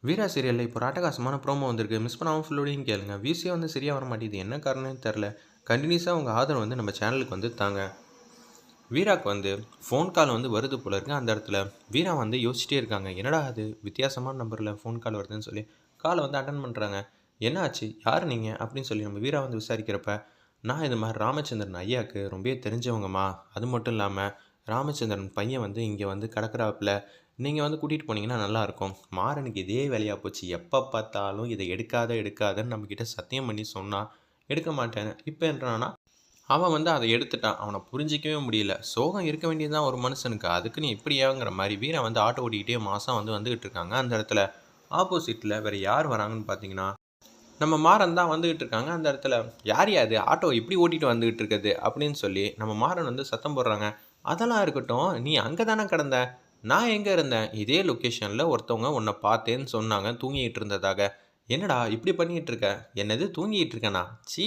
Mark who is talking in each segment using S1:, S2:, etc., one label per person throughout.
S1: வீரா சீரியல்ல இப்போ ஒரு அட்டகாசமான ப்ரோமோ வந்திருக்கு. மிஸ் பண்ணாம ஃபுல்லோடையும் கேளுங்க. வியூஸே வந்து சரியா வர மாட்டேங்குது. என்ன காரணம்னு தெரில. கன்டினியூஸா உங்க ஆதரவு வந்து நம்ம சேனலுக்கு வந்து தாங்க. வீராக்கு வந்து ஃபோன் கால் வந்து வருது போல இருக்கு. அந்த இடத்துல வீரா வந்து யோசிச்சிட்டே இருக்காங்க. என்னடா அது வித்தியாசமான நம்பர்ல ஃபோன் கால் வருதுன்னு சொல்லி கால வந்து அட்டெண்ட் பண்றாங்க. என்ன ஆச்சு? யார் நீங்க? அப்படின்னு சொல்லி நம்ம வீரா வந்து விசாரிக்கிறப்ப, நான் இது மாரி ராமச்சந்திரன் ஐயாக்கு ரொம்பவே தெரிஞ்சவங்கம்மா. அது மட்டும் இல்லாம ராமச்சந்திரன் பையன் வந்து இங்க வந்து கிடக்குறாப்புல. நீங்க வந்து கூட்டிட்டு போனீங்கன்னா நல்லாயிருக்கும். மாறனுக்கு இதே வேலையா போச்சு. எப்ப பார்த்தாலும் இத எடுக்காத, எடுக்காதன்னு நம்மகிட்ட சத்தியம் பண்ணி சொன்னா, எடுக்க மாட்டேன்னு. இப்ப என்னடான்னா, அவன் வந்து அத எடுத்துட்டான். அவன புரிஞ்சிக்கவே முடியல. சோகம் இருக்க வேண்டியது தான் ஒரு மனுஷனுக்கு. அதுக்கு நீ இப்படியாங்கிற மாரி வீரன் வந்து ஆட்டோ ஓட்டிக்கிட்டே மாசா வந்து வந்துகிட்டு இருக்காங்க. அந்த இடத்துல ஆப்போசிட்ல வேற யார் வராங்கன்னு பார்த்தீங்கன்னா, நம்ம மாறன் தான் வந்துகிட்டு இருக்காங்க. அந்த இடத்துல "யார்யா அது? ஆட்டோ இப்படி ஓட்டிட்டு வந்துகிட்டு இருக்குது?" அப்படின்னு சொல்லி நம்ம மாறன் வந்து சத்தம் போடுறாங்க. "அதெல்லாம் இருக்கட்டும். நீ அங்க தானே கிடந்த. நான் எங்க இருந்தேன்? இதே லொகேஷன்ல ஒருத்தவங்க உன்ன பார்த்தேன்னு சொன்னாங்க தூங்கிட்டு இருந்ததாக. என்னடா இப்படி பண்ணிட்டு இருக்க?" "என்னது தூங்கிட்டு இருக்கேனா? ச்சீ!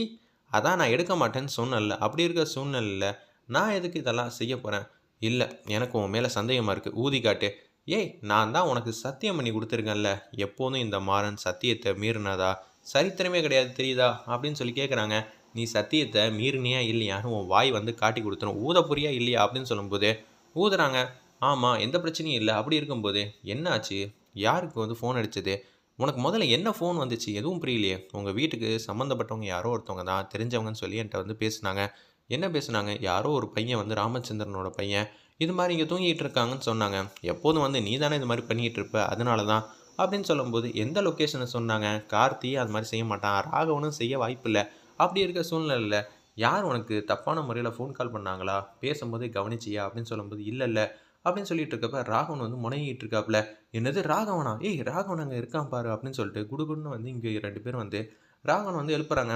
S1: அதான் நான் எடுக்க மாட்டேன்னு சொன்னேன்ல. அப்படி இருக்க சூழ்நிலையில நான் எதுக்கு இதெல்லாம் செய்ய போறேன்?" "இல்ல. எனக்கு உன் மேல சந்தேகமா இருக்கு. ஊதி காட்டு." "ஏய்! நான் தான் உனக்கு சத்தியம் பண்ணி குடுத்துருக்கேன்ல. எப்போதும் இந்த மாறன் சத்தியத்த மீறினதா சரித்திரமே கிடையாது தெரியுதா?" அப்படின்னு சொல்லி கேட்குறாங்க. "நீ சத்தியத்த மீறினியா இல்லையான்னு உன் வாய் வந்து காட்டிக் குடுத்துரும். ஊதப் போறியா இல்லையா?" அப்படின்னு சொல்லும்போது, ஊதுறாங்க. "ஆமா, எந்த பிரச்சனையும் இல்ல." அப்படி இருக்கும்போது, "என்ன ஆச்சு? யாருக்கு வந்து ஃபோன் அடிச்சது? உனக்கு முதல்ல என்ன ஃபோன் வந்துச்சு? எதுவும் புரியலையே. உங்க வீட்டுக்கு சம்மந்தப்பட்டவங்க யாரோ ஒருத்தவங்க தான் தெரிஞ்சவங்கன்னு சொல்லி என்ட்ட வந்து பேசுனாங்க." "என்ன பேசுனாங்க?" "யாரோ ஒரு பையன் வந்து ராமச்சந்திரனோட பையன். இது மாரி இங்க தூங்கிட்டு இருக்காங்கன்னு சொன்னாங்க. எப்போதும் வந்து நீ தானே இது மாரி பண்ணிட்டு இருப்ப. அதனால தான்." அப்படின்னு சொல்லும்போது, எந்த லொக்கேஷன சொன்னாங்க? கார்த்தி அது மாரி செய்ய மாட்டான். ராகவனும் செய்ய வாய்ப்பில்ல. அப்படி இருக்க சூழ்நிலையில, யார் உனக்கு தப்பான முறையில ஃபோன் கால் பண்ணாங்களா? பேசும்போதே கவனிச்சியா? அப்படின்னு சொல்லும்போது, இல்ல. அப்படின்னு சொல்லிட்டு இருக்கப்ப, ராகவன் வந்து முனகிட்டு இருக்காப்புல. என்னது ராகவனா? ஏய் ராகவன் அங்க இருக்கான் பாரு அப்படின்னு சொல்லிட்டு குடுகுடுன்னு வந்து இங்க 2 பேரும் வந்து ராகவன வந்து எழுப்புறாங்க.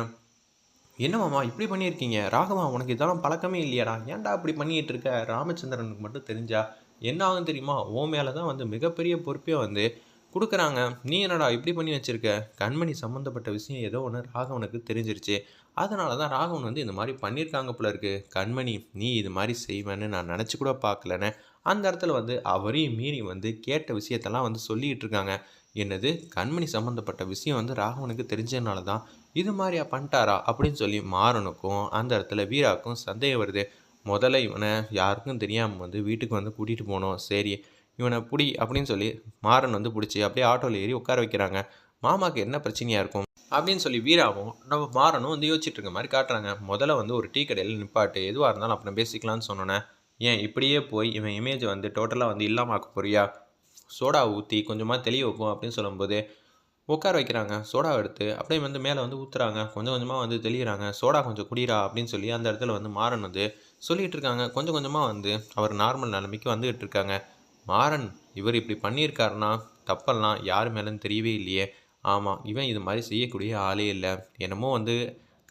S1: என்ன மாமா இப்படி பண்ணியிருக்கீங்க? ராகவா உனக்கு இதெல்லாம் பழக்கமே இல்லையாடா? ஏன்டா இப்படி பண்ணிட்டு இருக்க? ராமச்சந்திரனுக்கு மட்டும் தெரிஞ்சா என்ன ஆகும் தெரியுமா? உன் மேல தான் வந்து மிகப்பெரிய பொறுப்பே வந்து குடுக்குறாங்க. நீ என்னடா இப்படி பண்ணி வச்சிருக்க? கண்மணி சம்மந்தப்பட்ட விஷயம் ஏதோ ஒண்ணு ராகவனுக்கு தெரிஞ்சிருச்சு. அதனால தான் ராகவன் வந்து இந்த மாரி பண்ணியிருக்காங்க போல இருக்கு. கண்மணி நீ இது மாரி செய்வேன்னு நான் நெனச்சு கூட பார்க்கலன்னு, அந்த இடத்துல வந்து அவரையும் மீறி வந்து கேட்ட விஷயத்தெல்லாம் வந்து சொல்லிட்டு இருக்காங்க. என்னது? கண்மணி சம்மந்தப்பட்ட விஷயம் வந்து ராகவனுக்கு தெரிஞ்சதுனால தான் இது மாரியா பண்ணிட்டாரா? அப்படின்னு சொல்லி மாறனுக்கும், அந்த இடத்துல வீராவுக்கும் சந்தேகம் வருது. முதல்ல இவன யாருக்கும் தெரியாம வந்து வீட்டுக்கு வந்து கூட்டிட்டு போணும். சரி, இவன புடி அப்படின்னு சொல்லி மாறன் வந்து புடிச்சு அப்படியே ஆட்டோல ஏறி உட்கார வைக்கிறாங்க. மாமாக்கு என்ன பிரச்சனையா இருக்கும்? அப்படின்னு சொல்லி வீராவும், நம்ம மாறனும் வந்து யோசிச்சுட்டு இருக்க மாரி காட்டுறாங்க. முதல்ல வந்து ஒரு டீ கடையில நிப்பாட்டு. எதுவா இருந்தாலும் அப்புறம் பேசிக்கலாம்னு சொன்னோனே, ஏன் இப்படியே போய் இவன் இமேஜ வந்து டோட்டலா வந்து இல்லாம ஆக்க போறியா? சோடா ஊத்தி கொஞ்சமா தெளிய வைப்போம் அப்படின்னு சொல்லும்போது உட்கார வைக்கிறாங்க. சோடாவ எடுத்து அப்படியே வந்து மேல வந்து ஊத்துறாங்க. கொஞ்சம் கொஞ்சமா வந்து தெளியிறாங்க. "சோடா கொஞ்சம் குடிடா" அப்படின்னு சொல்லி அந்த இடத்துல வந்து மாறன் வந்து சொல்லிட்டு இருக்காங்க. கொஞ்சம் கொஞ்சமா வந்து அவர் நார்மல் நிலைமைக்கு வந்துகிட்டு இருக்காங்க. மாறன் இவர் இப்படி பண்ணியிருக்காருன்னா, தப்பெல்லாம் யார் மேலன்னு தெரியவே இல்லையே! ஆமா, இவன் இது மாரி செய்யக்கூடிய ஆளே இல்ல. என்னமோ வந்து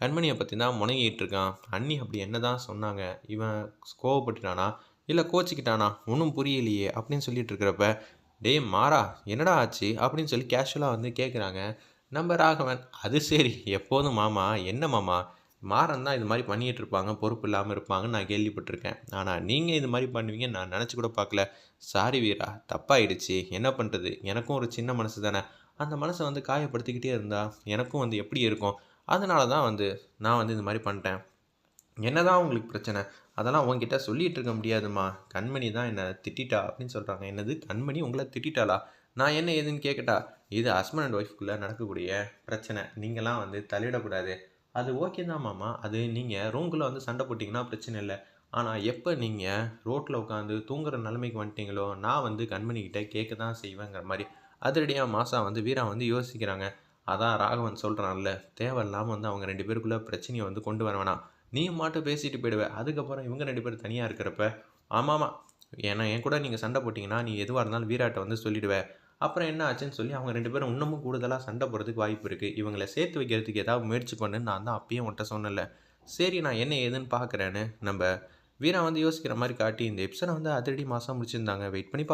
S1: கண்மணிய பத்தி தான் முனகிட்டு இருக்கான். அண்ணி அப்படி என்னதான் சொன்னாங்க? இவன் கோவப்பட்டுட்டானா? இல்ல கோச்சுக்கிட்டானா? ஒண்ணும் புரியலையே! அப்படின்னு சொல்லிட்டு இருக்கிறப்ப "டேய் மாறா! என்னடா ஆச்சு?" அப்படின்னு சொல்லி கேஷுவலா வந்து கேட்குறாங்க. நம்ம ராகவன், "அது சரி, எப்போதும் மாமா, என்ன மாமா, மாறன் தான் இது மாரி பண்ணிட்டு இருப்பாங்க, பொறுப்பு இல்லாம இருப்பாங்கன்னு நான் கேள்விப்பட்டுருக்கேன். ஆனா நீங்க இது மாரி பண்ணுவீங்கன்னு நான் நெனச்சு கூட பார்க்கல. சாரி வீரா, தப்பாயிடுச்சு. என்ன பண்றது? எனக்கும் ஒரு சின்ன மனசு தானே. அந்த மனச வந்து காயப்படுத்திக்கிட்டே இருந்தா, எனக்கும் வந்து எப்படி இருக்கும்? அதனால தான் வந்து நான் வந்து இது மாரி பண்ட்டேன்." "என்னதான் உங்களுக்கு பிரச்சனை? அதெல்லாம் உன்கிட்ட சொல்லிட்டு இருக்க முடியாதும்மா. கண்மணி தான் என்ன திட்டிட்டா" அப்படின்னு சொல்றாங்க. "என்னது கண்மணி உங்கள திட்டிட்டாளா? நான் என்ன ஏதுன்னு கேட்கட்டா? இது ஹஸ்பண்ட் அண்ட் ஒய்ஃப்குள்ள நடக்கக்கூடிய பிரச்சனை. நீங்கலாம் வந்து தலையிடக்கூடாது." "அது ஓகே தான் மாமா. அது நீங்க ரூம்குள்ள வந்து சண்டை போட்டீங்கன்னா பிரச்சனை இல்ல. ஆனா எப்ப நீங்க ரோட்ல உட்காந்து தூங்குற நிலைமைக்கு வந்துட்டீங்களோ, நான் வந்து கண்மணிகிட்ட கேட்க தான் செய்வேங்கிற" மாரி அதிரடியா மாசா வந்து வீரா வந்து யோசிக்கிறாங்க. அதான் ராகவன் சொல்றான்ல, தேவையில்லாம வந்து அவங்க 2 பேருக்குள்ள பிரச்சனைய வந்து கொண்டு வர வேணாம். நீயும் மாட்டும் பேசிட்டு போயிடுவ. அதுக்கப்புறம் இவங்க 2 பேரும் தனியா இருக்கிறப்ப, ஆமாமா. ஏன்னா என் கூட நீங்க சண்டை போட்டீங்கன்னா, நீ எதுவா இருந்தாலும் வீராட்ட வந்து சொல்லிடுவ. அப்புறம் என்ன ஆச்சுன்னு சொல்லி அவங்க 2 பேரும் இன்னமும் கூடுதலா சண்டை போடுறதுக்கு வாய்ப்பு இருக்கு. இவங்கள சேர்த்து வைக்கிறதுக்கு ஏதாவது முயற்சி பண்ணுன்னு நான் தான் அப்பயே உன்ட்ட சொன்னேன்ல. சரி நான் என்ன ஏதுன்னு பார்க்குறேன்னு, நம்ப வீரா வந்து யோசிக்கிற மாரி காட்டி, இந்த எபிசோட வந்து அதிரடி மாஸா முடிச்சிருந்தாங்க. வெயிட் பண்ணி